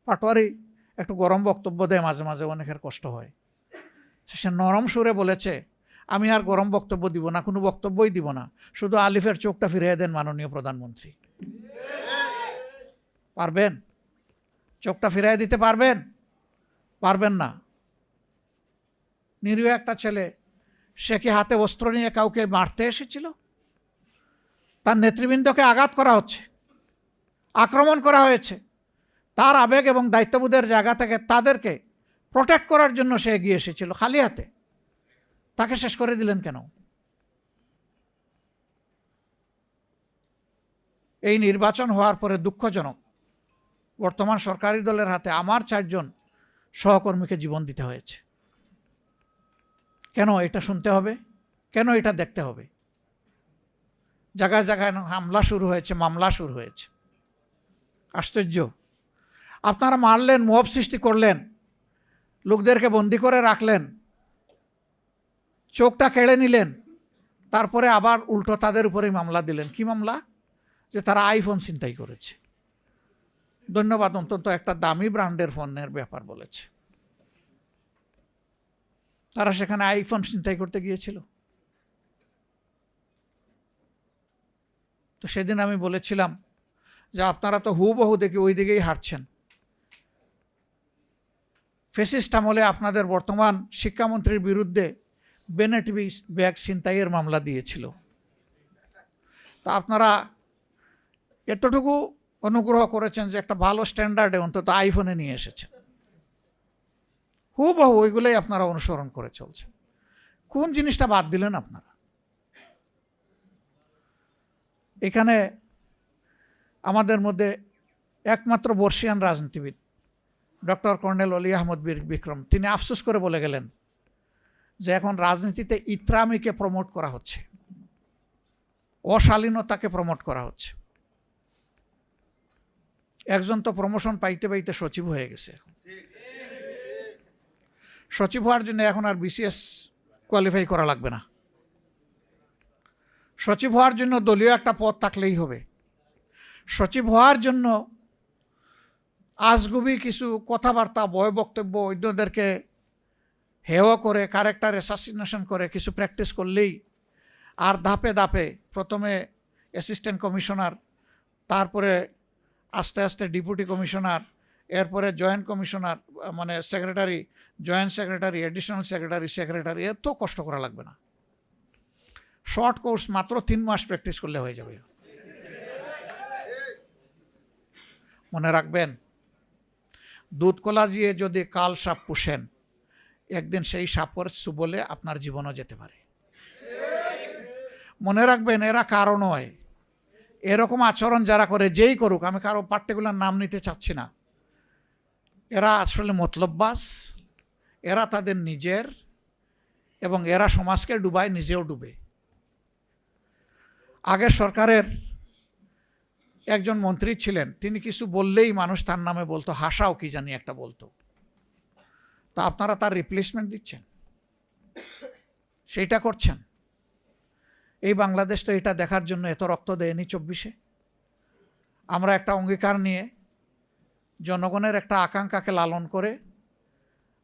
পাটোয়ারি একটু গরম বক্তব্য দেয় মাঝে মাঝে, অনেকের কষ্ট হয়। সে নরম সুরে বলেছে, আমি আর গরম বক্তব্য দিব না, কোনো বক্তব্যই দিব না, শুধু আলিফের চোখটা ফিরিয়ে দেন মাননীয় প্রধানমন্ত্রী। পারবেন? চোখটা ফিরিয়ে দিতে পারবেন? পারবেন না। নিরীহ একটা ছেলে, সে কি হাতে অস্ত্র নিয়ে কাউকে মারতে এসেছিল? তার নেতৃবৃন্দকে আঘাত করা হচ্ছে, আক্রমণ করা হয়েছে। তার আবেগ এবং দায়িত্ববোধের জায়গা থেকে তাদেরকে প্রোটেক্ট করার জন্য সে এগিয়ে এসেছিল খালি হাতে। তাকে শেষ করে দিলেন কেন? এই নির্বাচন হওয়ার পরে দুঃখজনক, বর্তমান সরকারি দলের হাতে আমার 4 জন সহকর্মীকে জীবন দিতে হয়েছে। কেন এটা শুনতে হবে? কেন এটা দেখতে হবে? জায়গায় জায়গায় হামলা শুরু হয়েছে, মামলা শুরু হয়েছে। আশ্চর্য। আপনারা মারলেন, মব সৃষ্টি করলেন, লোকদেরকে বন্দি করে রাখলেন, চোখটা কেড়ে নিলেন, তারপরে আবার উল্টো তাদের উপরেই মামলা দিলেন। কি মামলা? যে তারা আইফোন ছিনতাই করেছে। ধন্যবাদ, অন্তত একটা দামি ব্র্যান্ডের ফোনের ব্যাপার বলেছে। তারা সেখানে আইফোন ছিনতাই করতে গিয়েছিল। তো সেদিন আমি বলেছিলাম যে আপনারা তো হুবহু দেখি ওই দিকেই হাঁটছেন। ফ্যাসিস্ট আমলে আপনাদের বর্তমান শিক্ষামন্ত্রীর বিরুদ্ধে বেনেট ব্যাগ ছিনতাইয়ের মামলা দিয়েছিল। তা আপনারা এতটুকু অনুগ্রহ করেছেন যে একটা ভালো স্ট্যান্ডার্ডে অন্তত আইফোনে নিয়ে এসেছেন। হুবহু ওইগুলোই আপনারা অনুসরণ করে চলছেন। কোন জিনিসটা বাদ দিলেন আপনারা? এখানে আমাদের মধ্যে একমাত্র বর্ষিয়ান রাজনীতিবিদ ডক্টর কর্নেল অলি আহমদ বিক্রম, তিনি আফসোস করে বলে গেলেন যে এখন রাজনীতিতে ইত্রামিকে প্রমোট করা হচ্ছে, অশালীনতাকে প্রমোট করা হচ্ছে। একজন তো প্রমোশন পাইতে পাইতে সচিব হয়ে গেছে। সচিব হওয়ার জন্য এখন আর বিসিএস কোয়ালিফাই করা লাগবে না। সচিব হওয়ার জন্য দলীয় একটা পদ থাকলেই হবে। সচিব হওয়ার জন্য আজগুবি কিছু কথাবার্তা, বয় বক্তব্য, অন্যদেরকে হেয় করে, ক্যারেক্টার অ্যাসাসিনেশন করে কিছু প্র্যাকটিস করলেই, আর ধাপে ধাপে প্রথমে অ্যাসিস্ট্যান্ট কমিশনার, তারপরে আস্তে আস্তে ডেপুটি কমিশনার, এরপরে জয়েন্ট কমিশনার, মানে secretary, joint secretary, additional secretary, secretary, এত কষ্ট করা লাগবে না। শর্ট কোর্স, মাত্র 3 মাস প্র্যাকটিস করলে হয়ে যাবে। মনে রাখবেন, দুধ কলা দিয়ে যদি কাল সাপ পুষেন, একদিন সেই সাপের সুবলে আপনার জীবনও যেতে পারে। মনে রাখবেন, এরা কারো নয়। এরকম আচরণ যারা করে, যেই করুক, আমি কারো পার্টিকুলার নাম নিতে চাচ্ছি না, এরা আসলে মতলববাজ, এরা তাদের নিজের, এবং এরা সমাজকে ডুবায়, নিজেও ডুবে। আগের সরকারের একজন মন্ত্রী ছিলেন, তিনি কিছু বললেই মানুষ তার নামে বলতো, হাসাও কি জানি একটা বলতো। তা আপনারা তার রিপ্লেসমেন্ট দিচ্ছেন, সেইটা করছেন। এই বাংলাদেশ তো এটা দেখার জন্য এত রক্ত দেয়নি 24-এ। আমরা একটা অঙ্গীকার নিয়ে, জনগণের একটা আকাঙ্ক্ষাকে লালন করে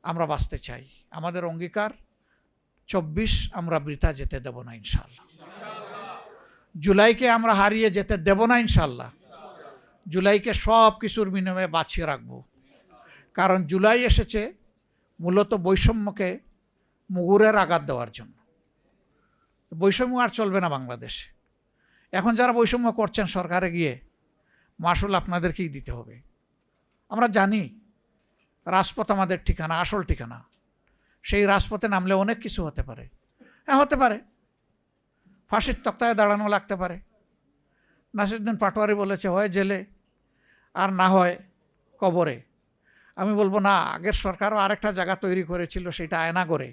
আমরা বাঁচতে চাই। আমাদের অঙ্গীকার 24 আমরা বৃথা যেতে দেব না ইনশাআল্লাহ। জুলাইকে আমরা হারিয়ে যেতে দেব না ইনশাআল্লাহ। জুলাইকে সব কিছুর বিনিময়ে বাঁচিয়ে রাখবো। কারণ জুলাই এসেছে মূলত বৈষম্যকে মুগুরের আঘাত দেওয়ার জন্য। বৈষম্য আর চলবে না বাংলাদেশে। এখন যারা বৈষম্য করছেন সরকারে গিয়ে, মাসুল আপনাদেরকেই দিতে হবে। আমরা জানি রাজপথ আমাদের ঠিকানা, আসল ঠিকানা। সেই রাজপথে নামলে অনেক কিছু হতে পারে। হ্যাঁ, হতে পারে, ফাঁসির তক্তায় দাঁড়ানো লাগতে পারে। নাসিরুদ্দিন পাটোয়ারি বলেছে, হয় জেলে আর না হয় কবরে। আমি বলবো না, আগের সরকারও আরেকটা জায়গা তৈরি করেছিল, সেটা আয়নাগরে।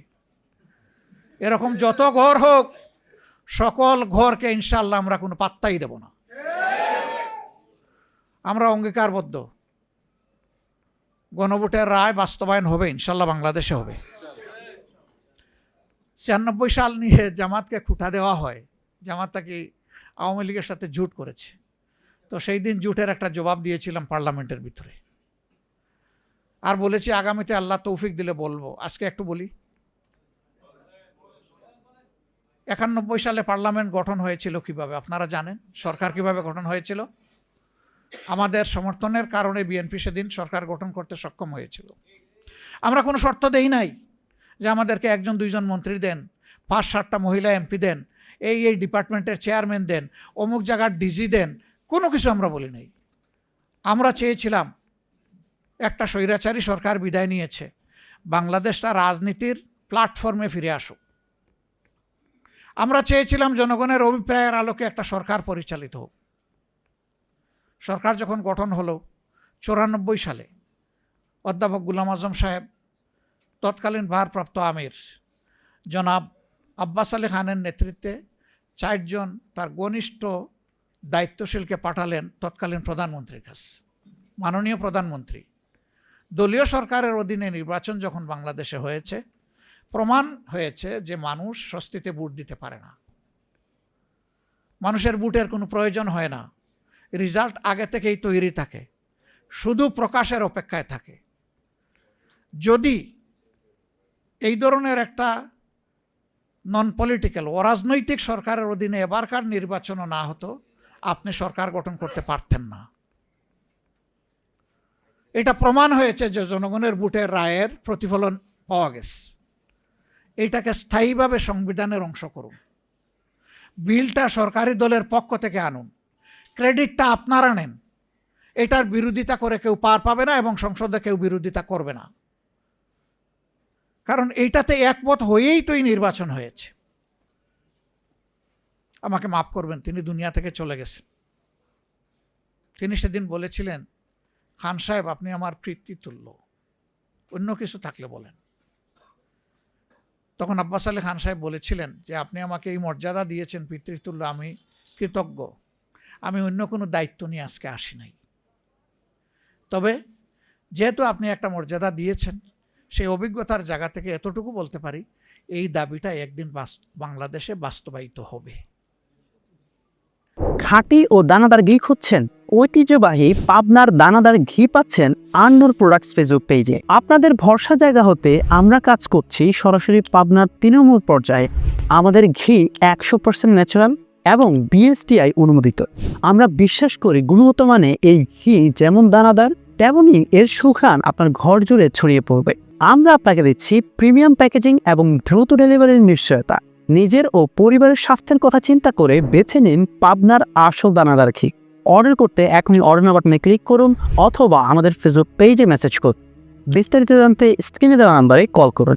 এরকম যত ঘর হোক, সকল ঘরকে ইনশাআল্লাহ আমরা কোনো পাত্তাই দেব না। আমরা অঙ্গীকারবদ্ধ, গণভোটের রায় বাস্তবায়ন হবে ইনশাআল্লাহ, বাংলাদেশে হবে। 96 সাল নিয়ে জামাতকে খুঁটা দেওয়া হয়, জামাতটা কি আওয়ামী লীগের সাথে জোট করেছে। তো সেই দিন জোটের একটা জবাব দিয়েছিলাম পার্লামেন্টের ভিতরে। আর বলেছি আগামীতে আল্লাহ তৌফিক দিলে বলবো। আজকে একটু বলি। 91 সালে পার্লামেন্ট গঠন হয়েছিল কিভাবে আপনারা জানেন? সরকার কিভাবে গঠন হয়েছিল? আমাদের সমর্থনের কারণে বিএনপি সেদিন সরকার গঠন করতে সক্ষম হয়েছিল। আমরা কোনো শর্ত দেই নাই যে আমাদেরকে 1-2 মন্ত্রী দেন, 5-7টা মহিলা এমপি দেন, এই ডিপার্টমেন্টের চেয়ারম্যান দেন, অমুক জায়গার ডিজি দেন, কোনো কিছু আমরা বলি নাই। আমরা চেয়েছিলাম একটা স্বৈরাচারী সরকার বিদায় নিয়েছে, বাংলাদেশটা রাজনীতির প্ল্যাটফর্মে ফিরে আসুক। আমরা চেয়েছিলাম জনগণের অভিপ্রায়ের আলোকে একটা সরকার পরিচালিত হোক। সরকার যখন গঠন হলো 94 সালে, অধ্যাপক গোলাম আজম সাহেব তৎকালীন ভারপ্রাপ্ত আমির জনাব আব্বাস আলী খানের নেতৃত্বে 4 জন তার ঘনিষ্ঠ দায়িত্বশীলকে পাঠালেন তৎকালীন প্রধানমন্ত্রীর কাছে। মাননীয় প্রধানমন্ত্রী, দলীয় সরকারের অধীনে নির্বাচন যখন বাংলাদেশে হয়েছে, প্রমাণ হয়েছে যে মানুষ স্বস্তিতে ভোট দিতে পারে না, মানুষের ভোটের কোনো প্রয়োজন হয় না, রেজাল্ট আগে থেকেই তৈরি থাকে, শুধু প্রকাশের অপেক্ষায় থাকে। যদি এই ধরনের একটা নন পলিটিক্যাল অরাজনৈতিক সরকারের অধীনে এবারকার নির্বাচনও না হতো, আপনি সরকার গঠন করতে পারতেন না। এটা প্রমাণ হয়েছে যে জনগণের ভোটের রায়ের প্রতিফলন পাওয়া গেছে। এইটাকে স্থায়ীভাবে সংবিধানের অংশ করুন, বিলটা সরকারি দলের পক্ষ থেকে আনুন, ক্রেডিটটা আপনারা নেন, এটার বিরোধিতা করে কেউ পার পাবে না এবং সংসদে কেউ বিরোধিতা করবে না। কারণ এইটাতে একমত হয়েই তো এই নির্বাচন হয়েছে। আমাকে মাফ করবেন, তিনি দুনিয়া থেকে চলে গেছেন। তিনি সেদিন বলেছিলেন, খান সাহেব আপনি আমার পিতৃতুল্য, অন্য কিছু থাকলে বলেন। তখন আব্বাস আলী খান সাহেব বলেছিলেন যে আপনি আমাকে এই মর্যাদা দিয়েছেন পিতৃতুল্য, আমি কৃতজ্ঞ, আমি অন্য কোনো দায়িত্ব নিয়ে আজকে আসি নাই। তবে যেহেতু আপনি একটা মর্যাদা দিয়েছেন, সেই অভিজ্ঞতার জায়গা থেকে এতটুকু বলতে পারি, এই দাবিটা একদিন বাংলাদেশে বাস্তবায়িত হবে। খাঁটি ও দানাদার ঘি খুঁজছেন? ঐতিহ্যবাহী পাবনার দানাদার ঘি পাচ্ছেন আন্নুর প্রোডাক্টস ফেসবুক পেজে। আপনাদের ভরসা জায়গা হতে আমরা কাজ করছি সরাসরি পাবনার তৃণমূল পর্যায়ে। আমাদের ঘি 100% ন্যাচারাল এবং বিএসটিআই অনুমোদিত। আমরা বিশ্বাস করি গুণগত মানে এই ঘি যেমন দানাদার তেমনই এর সুঘ্রাণ আপনার ঘর জুড়ে ছড়িয়ে পড়বে। আমরা আপনাকে দিচ্ছি প্রিমিয়াম প্যাকেজিং এবং দ্রুত ডেলিভারির নিশ্চয়তা। নিজের ও পরিবারের স্বাস্থ্যের কথা চিন্তা করে বেছে নিন পাবনার আসল দানাদার ঘি। অর্ডার করতে এখনই অর্ডার নাও বাটনে ক্লিক করুন অথবা আমাদের ফেসবুক পেজে মেসেজ করুন। বিস্তারিত জানতে স্ক্রিনে দেওয়া নাম্বারে কল করুন।